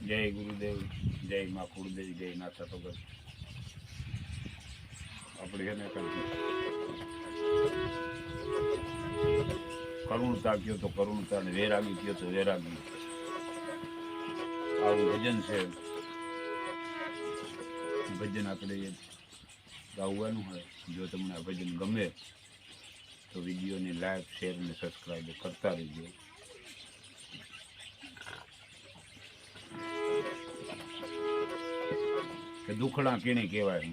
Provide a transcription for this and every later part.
જય ગુરુદેવ, જય મા કુળદેવ, જય નાથા ભગત. આપણે એને કરુણતા કયો તો કરુણતા, ને વૈરાગી કયો તો વૈરાગી. આવું ભજન છે. ભજન આપણે ગાવાનું હોય. જો તમને આ ભજન ગમે તો વિડીયોને લાઈક, શેર અને સબસ્ક્રાઈબ કરતા રહેજો. કે દુખડા કેને કહેવાય.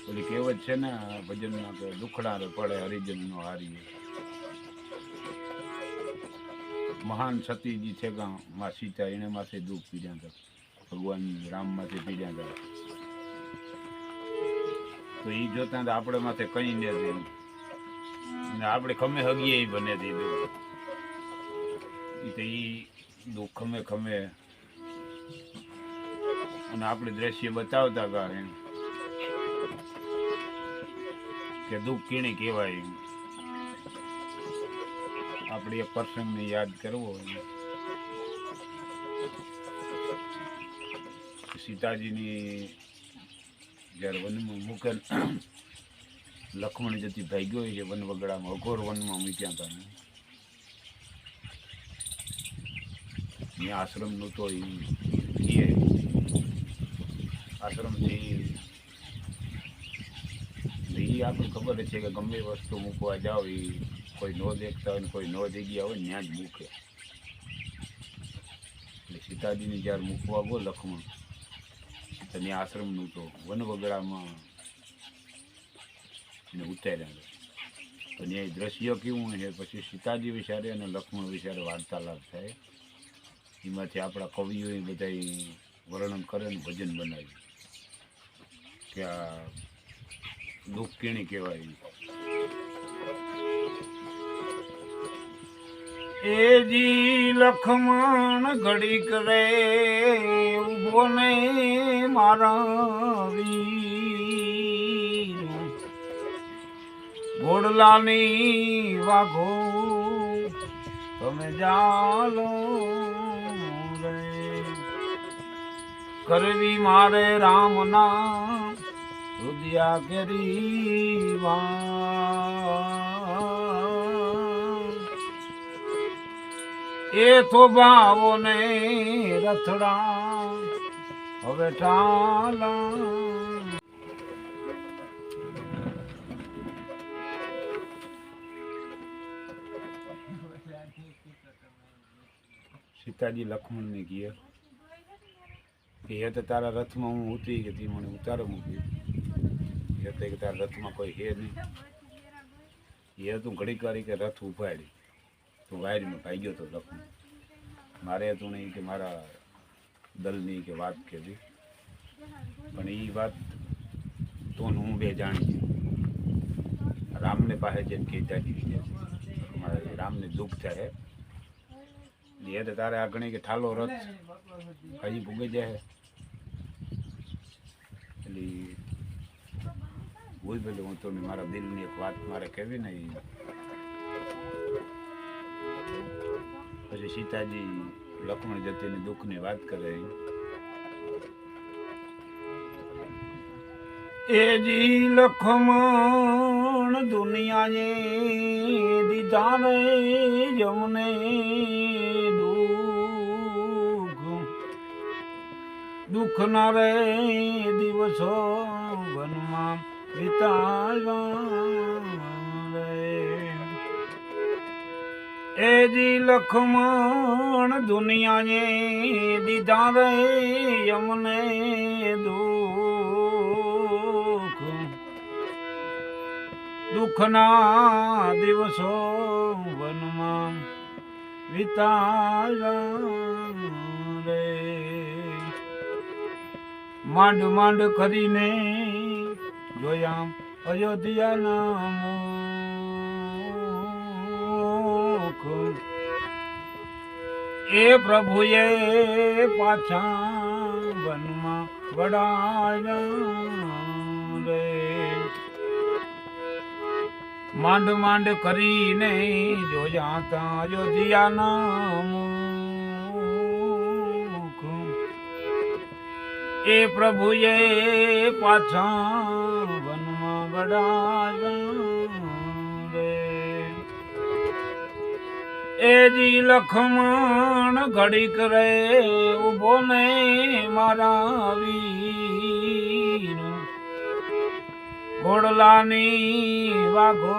ઓલી કહેવત છે ને ભજનમાં કે દુખડા પડે હરિજન નો હારી. મહાન સતીજી છે ગામ માં સીતા, એને માથે દુઃખ પીડ્યા હતા, ભગવાન રામ માથે પીડ્યા હતા. તો એ જોતા આપણે માથે કઈ ને અને આપણે ખમે હગીએ એ બને તે દુઃખ ખમે ખમે અને આપણે દ્રશ્ય બતાવતા હતા એમ કે દુઃખ કેને કહેવાય. આપણે એક પ્રસંગને યાદ કરવો. સીતાજીની જ્યારે વનમાં મૂકેલ લક્ષ્મણ જતી ભાગ્યો છે વન વગડામાં, અઘોર વનમાં મૂક્યા હતા. ત્યાં આશ્રમનું તો એ આશ્રમથી એ આપણને ખબર છે કે ગમે વસ્તુ મૂકવા જાઓ એ કોઈ નો દેખતા હોય ને કોઈ નો જગ્યા હોય ત્યાં જ મૂકે. એટલે સીતાજીને જ્યારે મૂકવા ગયો લક્ષ્મણ તો ત્યાં આશ્રમનું તો વનવગડામાં એને ઉતાર્યા. તો ત્યાં દ્રશ્ય કેવું છે, પછી સીતાજી વિચારે અને લક્ષ્મણ વિચારે વાર્તાલાપ થાય. એમાંથી આપણા કવિઓએ બધા વર્ણન કરે ને ભજન બનાવ્યું કે આ દુઃખ કેને કહેવાય. એજી લખમણ ઘડી કરે ઉભો ને મારા વીર, ઘોડલાની વાઘો તમે જાલો રે, કરવી મારે રામના રુદિયા કેરી એ તો ભાવો ને રથડા હવે ટાલા. સીતાજી લક્ષ્મણને કહે કે એ તો તારા રથમાં હું ઉતરી ગઈ, મને ઉતારો મૂકી. એ તો કે તારા રથમાં કોઈ હે નહીં. એ તું ઘડીક વારી કે રથ ઉપાડી તું વાયરમાં ભાગ્યો તો લખું. મારે હતું નહીં કે મારા દલની કે વાત કહેવી, પણ એ વાત તો હું બે જાણી. રામને પાસે જઈને કહેતા જઈએ મારે રામને દુઃખ થાય. એ તો તારે આ ગણી કે ઠાલો રથ હજી ભૂગી જાય. એટલે ભૂલ પેલું હું તો મારા દિલની એક વાત મારે કહેવી ને. પછી સીતાજી લક્ષ્મણ જતીની દુઃખની વાત કરે. એજી લક્ષ્મણ દુનિયાએ દીધા રે જમને દુઃખ ના રે દિવસો વનમાં વિતાવ્યા રે. એજી લક્ષ્મણ દુનિયાએ દીધા રે યમને દુઃખ, દુઃખના દિવસો વનમાં વિતાવ્યા રે. માંડ માંડ કરીને જોયા અયોધ્યાના મુખ, એ પ્રભુએ પાછા વનમાં વડાયા રે. માંડ માંડ કરીને જોયા તા અયોધ્યાના મુખ એ પ્રભુએ પાછા વનમાં બડાવ્યા રે એજી લખમણ ઘડીક રે ઉભો ને મારા વીર ઘોડલાની વાઘો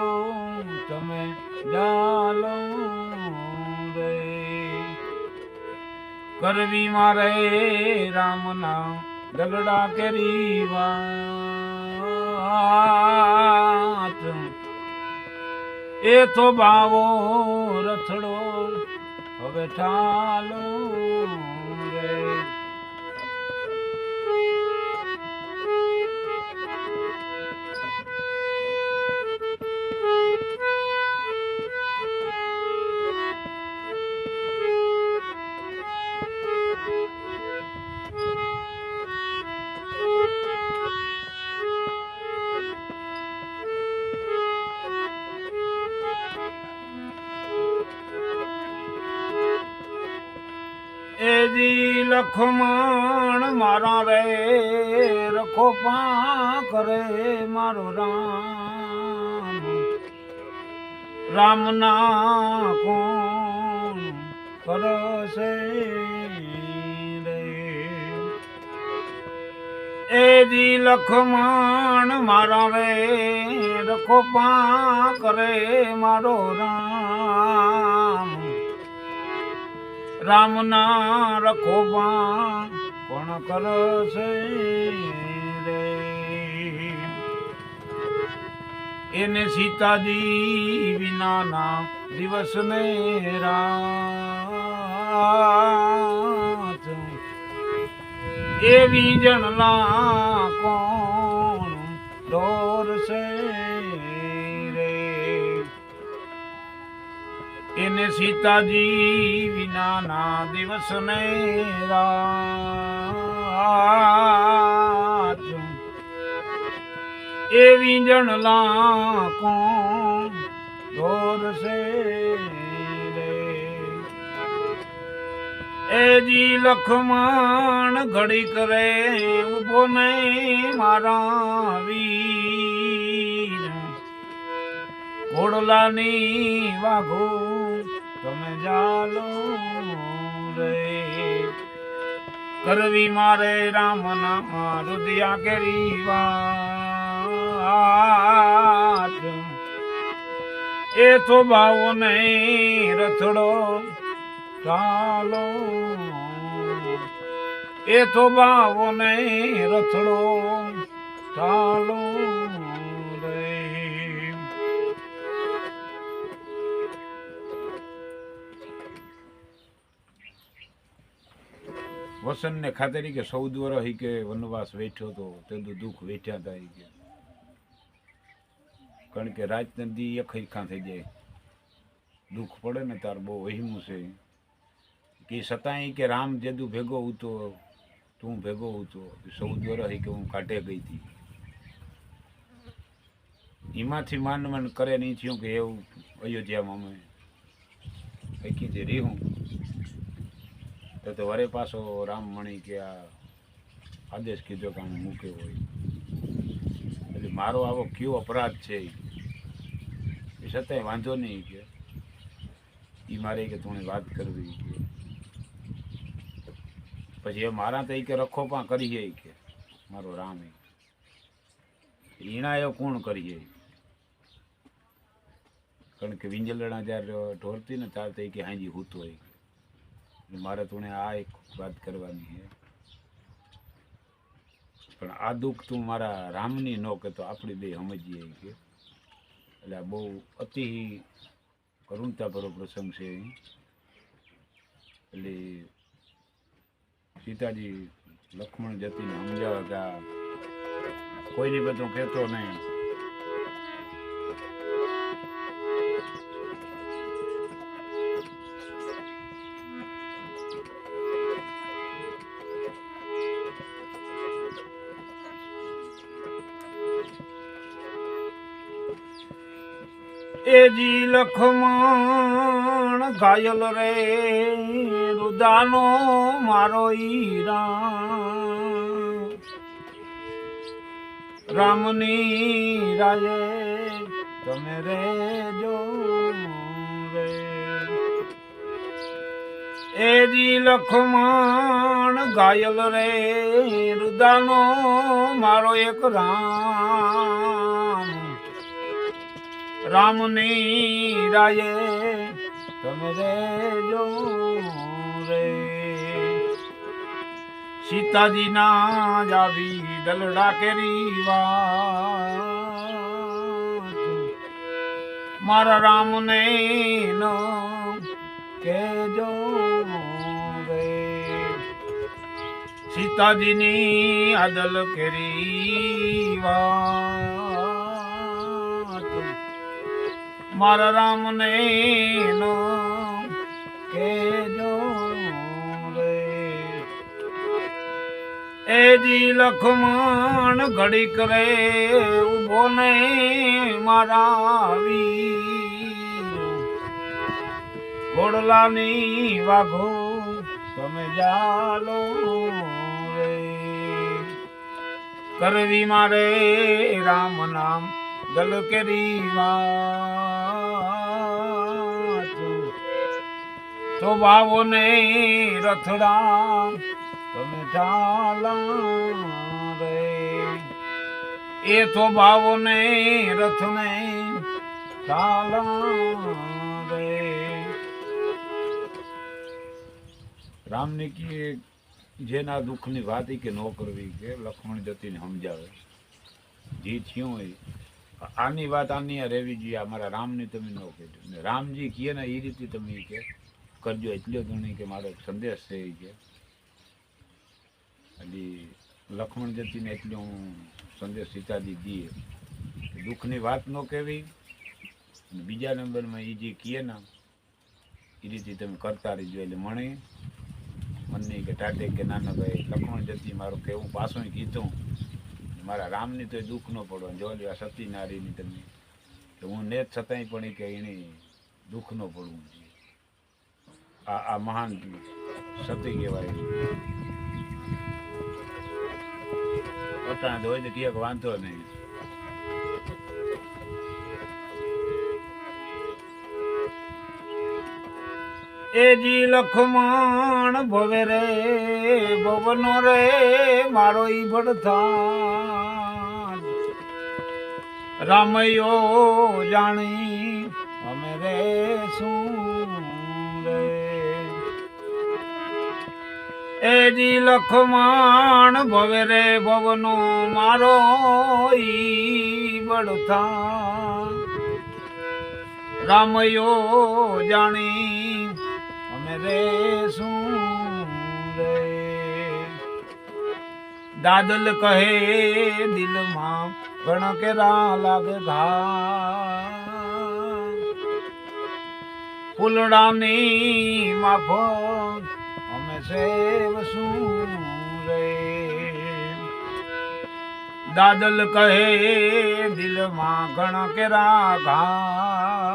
તમે જાલો રે કરવી મારે રામના ગલડા કેરી વાત એ તો બાવો રથડો હવે ઠાલો રે એજી લખમણ મારા રે રખો પાંખ રે મારો રામ રામના કોણ કરશે રે એજી લખમણ મારા રે રખો પાંખ રે મારો રામ રામના રખોબા કોણ કરશે રે એને સીતાજી વિનાના દિવસ ને રાત એવી જણલા કોણ દોરશે રે એને સીતાજી વિનાના દિવસ ને રાત એવી જણલા કોણ દોરશે રે એજી લખમણ ઘડી કરે ઉભો ને મારા વીર ઘોડલાની વાઘો તમે જાલો રે કરવી મારે રામના રુદિયા કેરી વાત એ તો ભાવો ને રથડો ચાલો એ તો ભાવો ને રથડો ચાલો રે વસન ને ખાતરી કે 14 વર્ષ કે વનવાસ વેઠ્યો તો તેનું દુઃખ વેઠ્યા હતા કે કારણ કે રાત નદી એક ખાં થઈ જાય દુઃખ પડે ને તાર બહુ વહીમું છે કે છતાંય કે રામ જેદુ ભેગો ઉતો તું ભેગો ઉતો 14 વર્ષ કે હું કાઢે ગઈ હતી એમાંથી માન કરે નહીં થયું કે એવું અયોધ્યામાં અમે કઈ જે રહ્યું તો વરે પાછો રામ મણી કે આ આદેશ કીધો કે આને મૂક્યો હોય એટલે મારો આવો કયો અપરાધ છે એ છતાંય વાંધો નહીં કે એ મારે કે તું વાત કરવી કે પછી એ મારા તો કે રખોપા કરીએ કે મારો રામ ઈણા એ કોણ કરીએ કારણ કે વિંજલડા જ્યારે ઢોરતી ને ત્યારે તો કે હાજી હૂતો હોય મારે તું આ એક વાત કરવાની છે પણ આ દુઃખ તું મારા રામની ન કે તો આપણી બે સમજીએ કે એટલે બહુ અતિ કરુણતાભરો પ્રસંગ છે એટલે સીતાજી લક્ષ્મણ જતીને સમજાવે કે આ કોઈની બધું કહેતો નહીં એજી લખમણ ઘાયલ રે રુદાનો મારો ઈરા રામની રાયે તમે રે જો રે એજી લખમણ ઘાયલ રે રુદાનો મારો એક રામની રાયે તમે રે જો રે સીતાજી ના જાવી દલડા કેરી વાત મારા રામને નો કેજો રે સીતાજીની આદલ કેરી વાત મારા રામને નો કેજો રે એજી લખમણ ઘડી કરે ઉભો ને મારા વીર ઘોડલાની વાઘો તમે જાલો રે કરવી મારે રામ નામ દલ કેરી વાત તો ભાવો ને રથડા તમે ચાલા રે એ તો ભાવો ને રથ ને ચાલા રે રામની કી જેના દુઃખની વાત કે ન કરવી કે લક્ષ્મણ જતીને સમજાવે જે થયું હોય આની વાત આની રહેવી જોઈએ અમારા રામની તમે ન કહેજો ને રામજી કહે ને એ રીતે તમે કે કરજો એટલો ગણી કે મારો સંદેશ છે એ કે હજી લક્ષ્મણ જતીને એટલો હું સંદેશ સીતાજી દીએ દુઃખની વાત ન કહેવી બીજા નંબરમાં એ જે કહે ને એ રીતે તમે કરતા રહીજો એટલે મને મનની કે ટાટે કે નાના ભાઈ લક્ષ્મણ જતી મારું કહેવું પાછું કીધું મારા રામની તો દુઃખ ન પડવા જો આ સતી નારીની તમે કે હું ને જ છતાંય પણ કે એને દુઃખ ન પડવું જોઈએ આ મહાન સતી કહેવાય અટાણે હોય તો ક્યાંક વાંધો નહીં એજી લખમણ ભવે રે ભવનો રે મારો ઈ ભડથા રામયો જાણી અમે રે શું રે એજી લખમણ ભવે રે ભવનો મારો ઈ ભડથા રામયો જાણી રે શું રે દાદલ કહે દિલમાં ઘણ કેરા લાગે ઘા ફૂલડાની માફક અમે સેવ શું રે દાદલ કહે દિલમાં ઘણ કેરા ઘા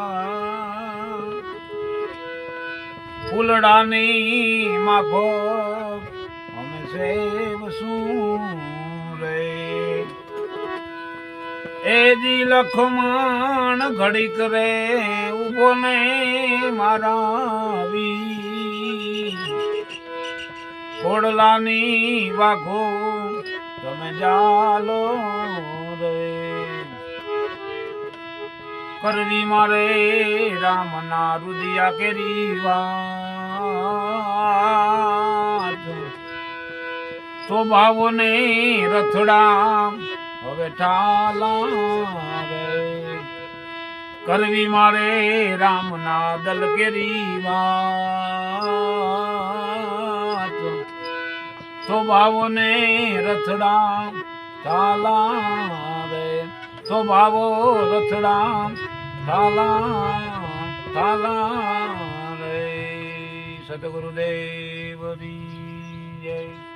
ફૂલડાની માફક અમે સેવ શું રે એજી લખમણ ઘડીક રે ઉભો ને મારા વીર ઘોડલાની વાઘો તમે જાલો રે કરવી મારે રામના રુદિયા કેરી વાત તો ભાવો ને રથડા હવે ઠાલા રે કરવી મારે રામના દલ કેરી વાત તો ભાવો ને રથડા ઠાલા રે તો ભાવો રથડા થાલા રે સદગુરુદેવની જય.